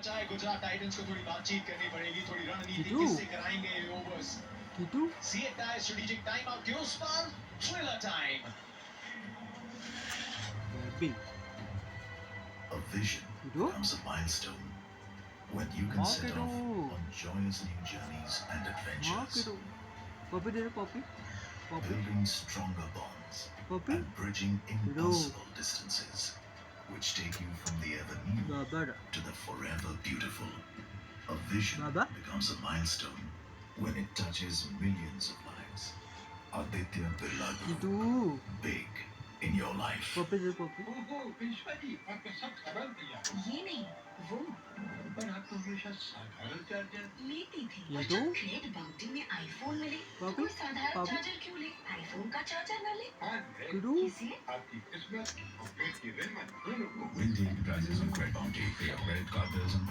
बचा है गुजरात टाइटंस को थोड़ी बातचीत करनी पड़ेगी, थोड़ी रणनीति कितु? किससे कराएंगे ये overs. Kitu सीएटाई strategic time out के उस पर thriller time. Baby A vision Kitu becomes a milestone when you can हाँ set Kitu off on joyous new journeys and हाँ adventures, किटू पॉपी दे दो Poppy Poppy building stronger bonds Poppy and bridging Kitu impossible distances, which take you from the ever new Baba to the forever beautiful. A vision Baba becomes a milestone when it touches millions of lives. Aditya Birla Kitu Group, big in your life. Poppy they Poppy ओहो कृष्णा जी आपका सब खबर दिया ये नहीं वो पर आप तो हमेशा साधारण चार्जर लेती थी ये और तो? जब क्रेडिट बाउंटी में आईफोन मिले तो पापी? कोई साधारण पापी? चार्जर क्यों ले आईफोन का चार्जर न ले आज है किटू इसलिए आपकी किस्मत और पेट की रेलमत दोनों को Win daily prizes on Credit Bounty. Pay your credit card bills and